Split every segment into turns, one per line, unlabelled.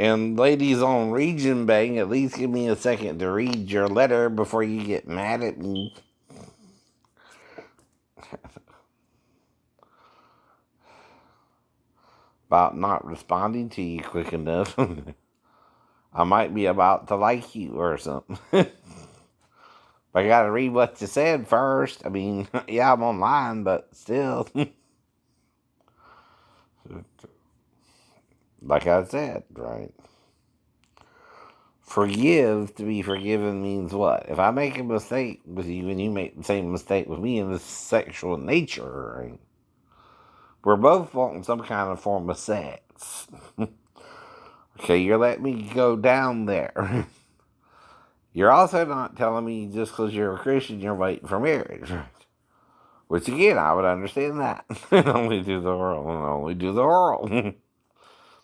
And ladies on Region Bank, at least give me a second to read your letter before you get mad at me. About not responding to you quick enough. I might be about to like you or something. But I gotta read what you said first. I mean, yeah, I'm online, but still. Like I said, right? Forgive to be forgiven means what? If I make a mistake with you and you make the same mistake with me in this sexual nature, right? We're both wanting some kind of form of sex. Okay, you're letting me go down there. You're also not telling me just because you're a Christian you're waiting for marriage, right? Which again, I would understand that. Only do the oral, and only do the oral.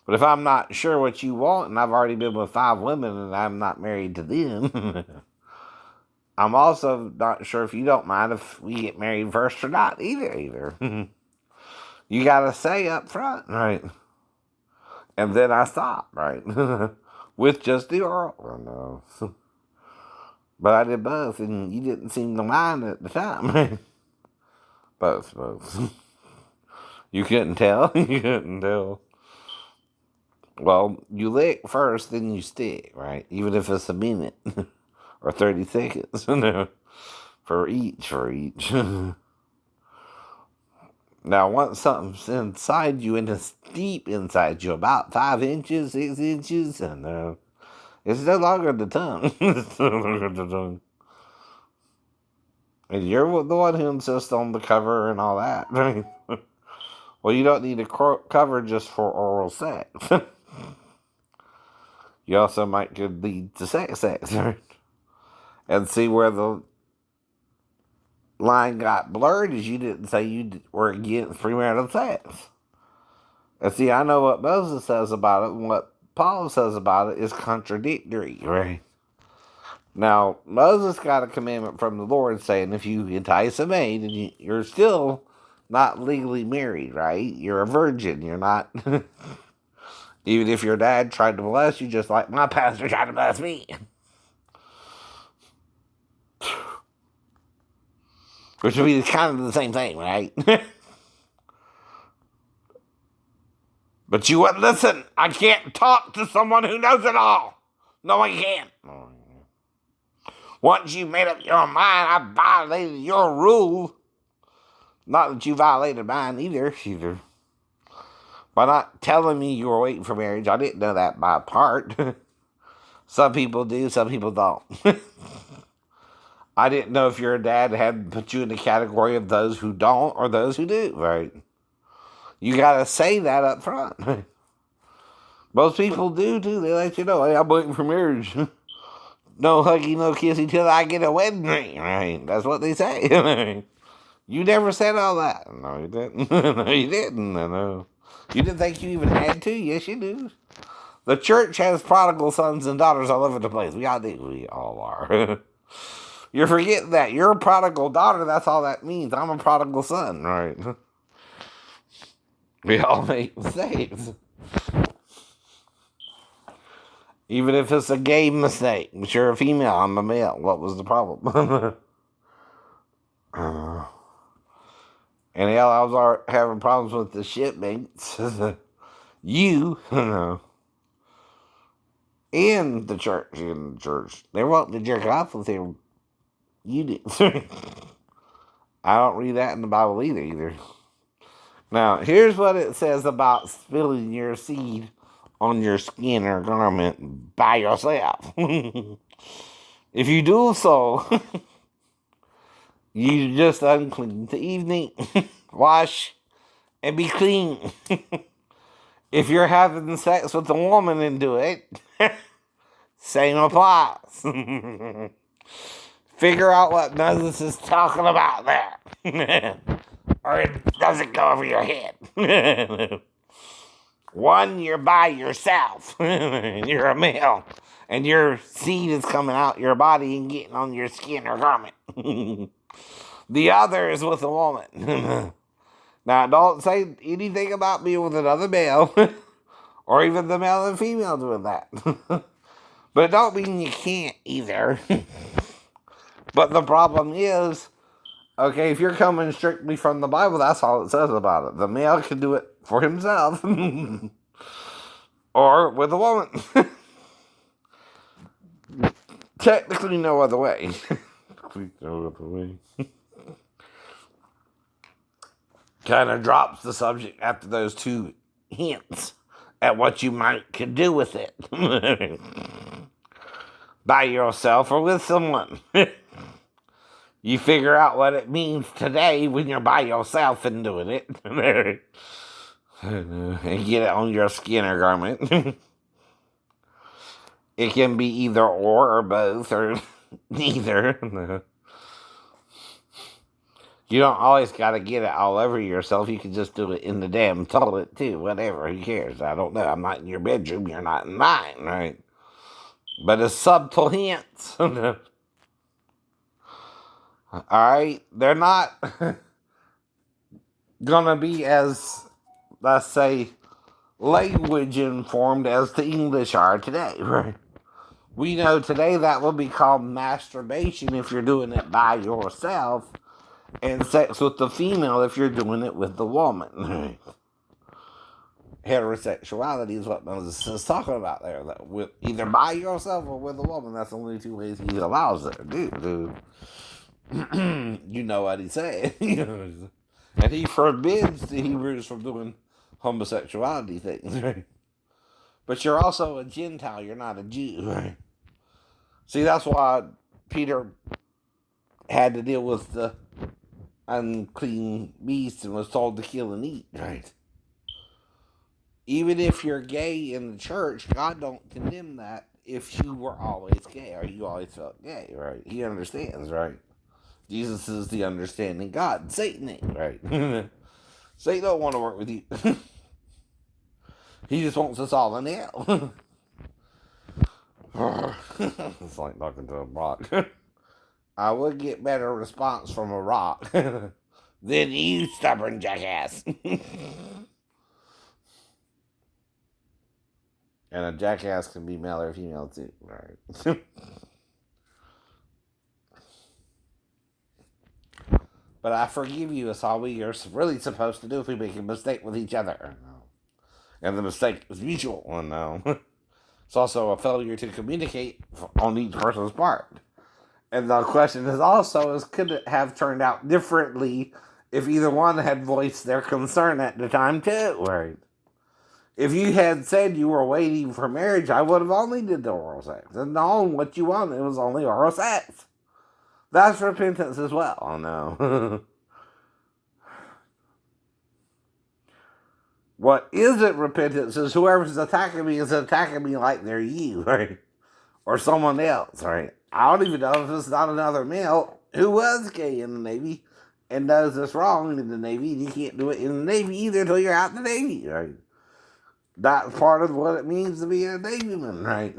But if I'm not sure what you want, and I've already been with 5 women and I'm not married to them, I'm also not sure if you don't mind if we get married first or not either. You gotta say up front, right? And then I stop, right? With just the oral. No. But I did both, and you didn't seem to mind at the time, right? Both. You couldn't tell? You couldn't tell. Well, you lick first, then you stick, right? Even if it's a minute or 30 seconds, for each. Now, once something's inside you, and it's deep inside you, about 5 inches, 6 inches, and it's no longer the tongue. It's no longer the tongue. And you're the one who insists on the cover and all that, right? Well, you don't need a cover just for oral sex. You also could lead to sex, right? And see where the line got blurred is you didn't say you were against premarital sex. And see, I know what Moses says about it, and what Paul says about it is contradictory, right? Now, Moses got a commandment from the Lord saying if you entice a maid, and you're still not legally married, right? You're a virgin. You're not... Even if your dad tried to bless you, just like my pastor tried to bless me. Which would be kind of the same thing, right? But you wouldn't listen. I can't talk to someone who knows it all. No, I can't. Once you made up your mind, I violated your rule. Not that you violated mine either. By not telling me you were waiting for marriage. I didn't know that by part. Some people do, some people don't. I didn't know if your dad had put you in the category of those who don't or those who do, right? You gotta say that up front. Most people do, too. They let you know, hey, I'm waiting for marriage. No huggy, no kissy till I get a wedding ring, right? That's what they say. You never said all that. No, you didn't. No, you didn't. No. You didn't think you even had to? Yes, you do. The church has prodigal sons and daughters all over the place. We all do. We all are. You're forgetting that. You're a prodigal daughter. That's all that means. I'm a prodigal son, right? We all make mistakes. Even if it's a gay mistake. But you're a female. I'm a male. What was the problem? And hell, I was having problems with the shipmates. You know. In the church. They weren't to jerk off with him. You did. I don't read that in the Bible either. Now, here's what it says about spilling your seed on your skin or garment by yourself. If you do so, you just unclean. The evening, wash and be clean. If you're having sex with a woman and do it, same applies. Figure out what Moses is talking about there. Or it doesn't go over your head. One, you're by yourself. You're a male. And your seed is coming out your body and getting on your skin or garment. The other is with a woman. Now, don't say anything about being with another male Or even the male and female doing that. But it don't mean you can't either. But the problem is, okay, if you're coming strictly from the Bible, that's all it says about it. The male can do it for himself. Or with a woman. Technically no other way. No other way. Kind of drops the subject after those two hints at what you might could do with it. By yourself or with someone. You figure out what it means today when you're by yourself and doing it. And get it on your skin or garment. It can be either or both or neither. You don't always got to get it all over yourself. You can just do it in the damn toilet too. Whatever. Who cares? I don't know. I'm not in your bedroom. You're not in mine, right? But it's subtle hints. Alright? They're not gonna be as, let's say, language informed as the English are today, right? We know today that will be called masturbation if you're doing it by yourself, and sex with the female if you're doing it with the woman. Heterosexuality is what Moses is talking about there. That with either by yourself or with a woman, that's the only two ways he allows it. Dude. You know what he said. And he forbids the Hebrews from doing homosexuality things, right? But you're also a Gentile, you're not a Jew, right? See, that's why Peter had to deal with the unclean beast and was told to kill and eat, right? Even if you're gay in the church, God don't condemn that if you were always gay or you always felt gay, right? He understands, right? Jesus is the understanding God. Satan ain't, right? Satan don't want to work with you. He just wants us all in hell. It's like talking to a rock. I would get better response from a rock than you, stubborn jackass. And a jackass can be male or female too, right? But I forgive you. It's all we are really supposed to do if we make a mistake with each other. And the mistake is mutual. No. It's also a failure to communicate on each person's part. And the question is also, could it have turned out differently if either one had voiced their concern at the time too, right? If you had said you were waiting for marriage, I would have only did the oral sex. And known what you wanted was only oral sex. That's repentance as well. Oh no. What isn't repentance is whoever's attacking me is attacking me like they're you, right? Or someone else, right? I don't even know if it's not another male who was gay in the Navy and does this wrong in the Navy. You can't do it in the Navy either until you're out in the Navy, right? That's part of what it means to be a Navyman, right?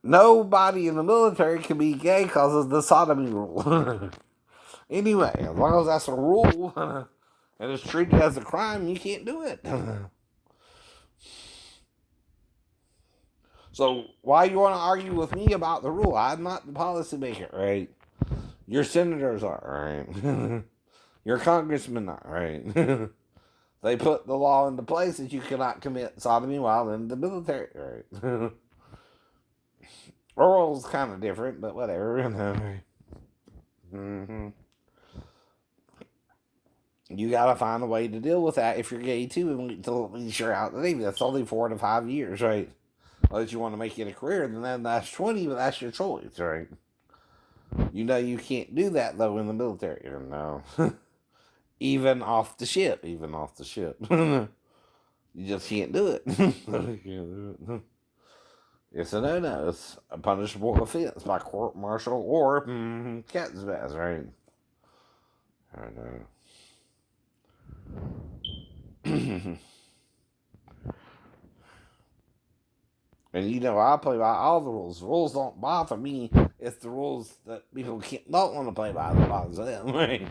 Nobody in the military can be gay because of the sodomy rule. Anyway, as long as that's a rule and it's treated as a crime, you can't do it. So why you want to argue with me about the rule? I'm not the policymaker, right? Your senators are, right? Your congressmen are, right? They put the law into place that you cannot commit sodomy while in the military, right? Oral's kind of different, but whatever. Mm-hmm. You gotta find a way to deal with that if you're gay too, and until you're out the Navy. That's only 4 to 5 years, right? Unless you want to make it a career, then that's 20, but that's your choice, right? You know you can't do that though in the military, no. Even off the ship. You just can't do it. It's a no-no. It's a punishable offense by court martial or cat's bass, right? I know. And you know, I play by all the rules. Rules don't bother me. It's the rules that people don't want to play by that bothers them, right?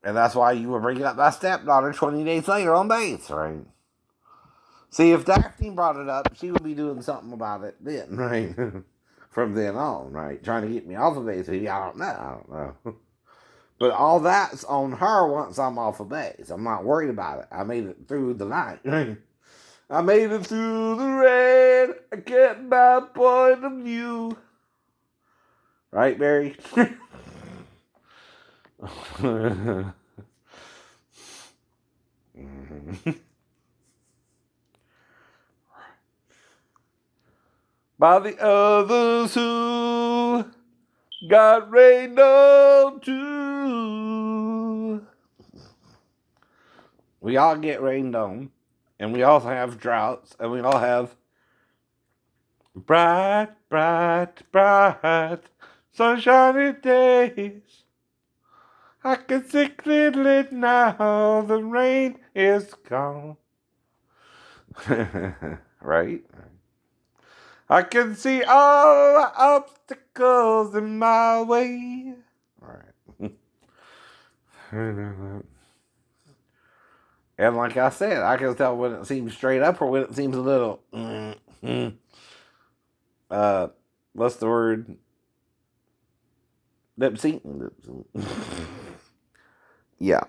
And that's why you were bringing up my stepdaughter 20 days later on base, right? See, if Daphne brought it up, she would be doing something about it then, right? From then on, right? Trying to get me off of base. I don't know. I don't know. But all that's on her once I'm off of base. I'm not worried about it. I made it through the night. I made it through the rain. I get my point of view. Right, Barry? By the others who got rained on too. We all get rained on, and we all have droughts, and we all have bright, bright, bright, sunshiny days. I can see clearly now the rain is gone. Right? I can see all the obstacles in my way. All right. And like I said, I can tell when it seems straight up or when it seems a little, what's the word? Lip sync. Yeah.